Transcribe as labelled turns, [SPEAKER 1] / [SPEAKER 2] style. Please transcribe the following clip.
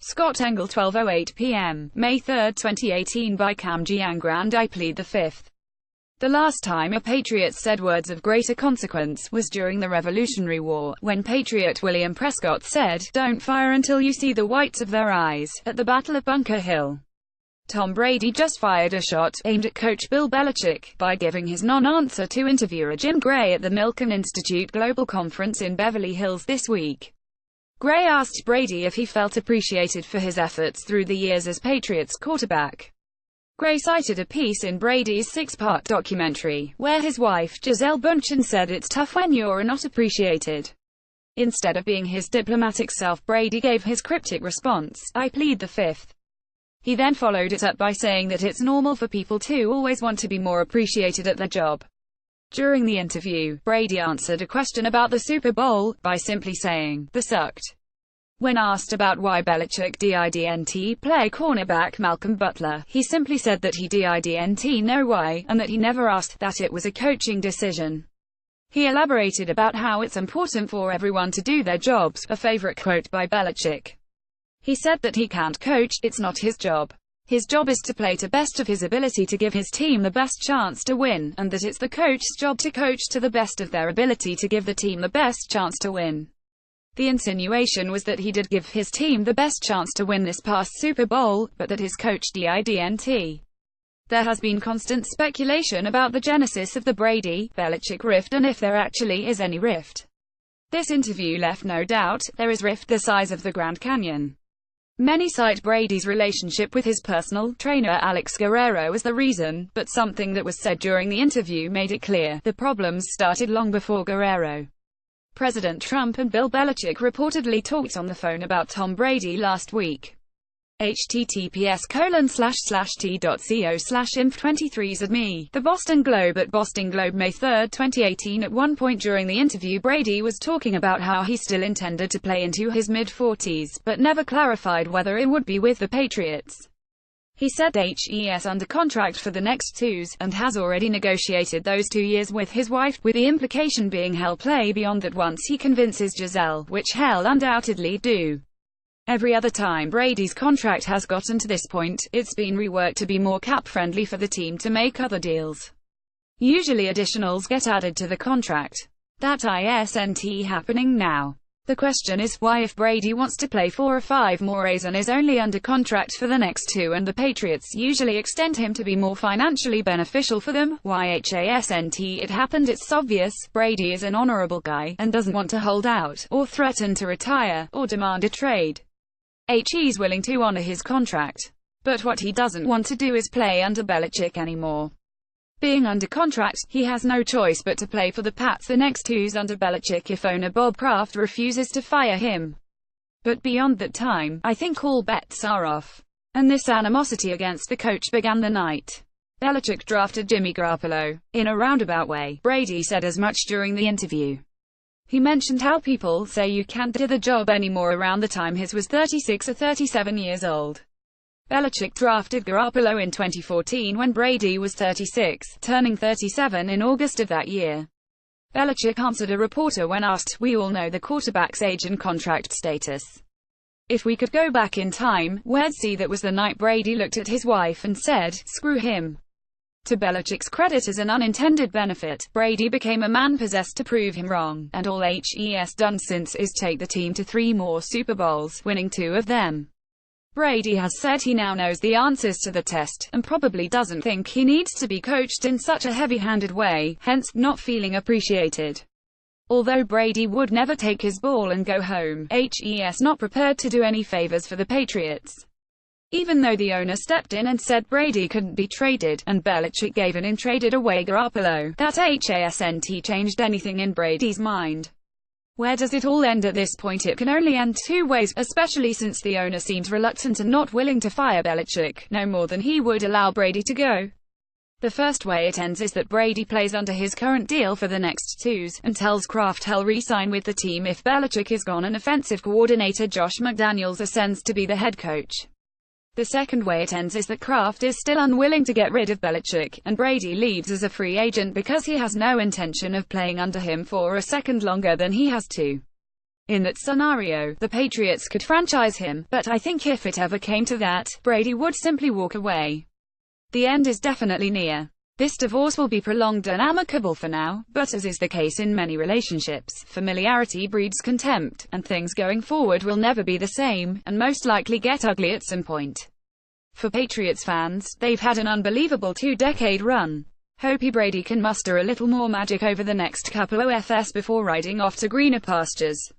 [SPEAKER 1] Scott Engel 12:08 p.m., May 3, 2018 by Cam Giangrande. I plead the fifth. The last time a Patriot said words of greater consequence was during the Revolutionary War, when Patriot William Prescott said, "Don't fire until you see the whites of their eyes," at the Battle of Bunker Hill. Tom Brady just fired a shot, aimed at coach Bill Belichick, by giving his non-answer to interviewer Jim Gray at the Milken Institute Global Conference in Beverly Hills this week. Gray asked Brady if he felt appreciated for his efforts through the years as Patriots quarterback. Gray cited a piece in Brady's six-part documentary, where his wife, Gisele Bündchen, said it's tough when you're not appreciated. Instead of being his diplomatic self, Brady gave his cryptic response, "I plead the fifth." He then followed it up by saying that it's normal for people to always want to be more appreciated at their job. During the interview, Brady answered a question about the Super Bowl by simply saying, "They sucked." When asked about why Belichick didn't play cornerback Malcolm Butler, he simply said that he didn't know why, and that he never asked, that it was a coaching decision. He elaborated about how it's important for everyone to do their jobs, a favorite quote by Belichick. He said that he can't coach, it's not his job. His job is to play to best of his ability to give his team the best chance to win, and that it's the coach's job to coach to the best of their ability to give the team the best chance to win. The insinuation was that he did give his team the best chance to win this past Super Bowl, but that his coach didn't. There has been constant speculation about the genesis of the Brady-Belichick rift and if there actually is any rift. This interview left no doubt, there is rift the size of the Grand Canyon. Many cite Brady's relationship with his personal trainer Alex Guerrero as the reason, but something that was said during the interview made it clear, the problems started long before Guerrero. President Trump and Bill Belichick reportedly talked on the phone about Tom Brady last week. https://t.co/inf23zme. The Boston Globe. At Boston Globe, May 3, 2018. At one point during the interview, Brady was talking about how he still intended to play into his mid-40s, but never clarified whether it would be with the Patriots. He said he's under contract for the next 2 years, and has already negotiated those 2 years with his wife, with the implication being he'll play beyond that once he convinces Gisele, which he'll undoubtedly do. Every other time Brady's contract has gotten to this point, it's been reworked to be more cap-friendly for the team to make other deals. Usually additionals get added to the contract. That isn't happening now. The question is, why if Brady wants to play 4 or 5 more years and is only under contract for the next 2 and the Patriots usually extend him to be more financially beneficial for them, why hasn't it happened? It's obvious, Brady is an honorable guy, and doesn't want to hold out, or threaten to retire, or demand a trade. He's willing to honor his contract. But what he doesn't want to do is play under Belichick anymore. Being under contract, he has no choice but to play for the Pats the next 2 years under Belichick if owner Bob Kraft refuses to fire him. But beyond that time, I think all bets are off. And this animosity against the coach began the night Belichick drafted Jimmy Garoppolo. In a roundabout way, Brady said as much during the interview. He mentioned how people say you can't do the job anymore around the time he was 36 or 37 years old. Belichick drafted Garoppolo in 2014 when Brady was 36, turning 37 in August of that year. Belichick answered a reporter when asked, "We all know the quarterback's age and contract status. If we could go back in time, we'd see that was the night Brady looked at his wife and said, 'Screw him.'" To Belichick's credit as an unintended benefit, Brady became a man possessed to prove him wrong, and all he's done since is take the team to 3 more Super Bowls, winning 2 of them. Brady has said he now knows the answers to the test, and probably doesn't think he needs to be coached in such a heavy-handed way, hence, not feeling appreciated. Although Brady would never take his ball and go home, he's not prepared to do any favors for the Patriots. Even though the owner stepped in and said Brady couldn't be traded, and Belichick gave in and traded away Garoppolo, that hasn't changed anything in Brady's mind. Where does it all end at this point? It can only end 2 ways, especially since the owner seems reluctant and not willing to fire Belichick, no more than he would allow Brady to go. The first way it ends is that Brady plays under his current deal for the next 2 years, and tells Kraft he'll re-sign with the team if Belichick is gone and offensive coordinator Josh McDaniels ascends to be the head coach. The second way it ends is that Kraft is still unwilling to get rid of Belichick, and Brady leaves as a free agent because he has no intention of playing under him for a second longer than he has to. In that scenario, the Patriots could franchise him, but I think if it ever came to that, Brady would simply walk away. The end is definitely near. This divorce will be prolonged and amicable for now, but as is the case in many relationships, familiarity breeds contempt, and things going forward will never be the same, and most likely get ugly at some point. For Patriots fans, they've had an unbelievable 2-decade run. Hope Brady can muster a little more magic over the next couple of FS before riding off to greener pastures.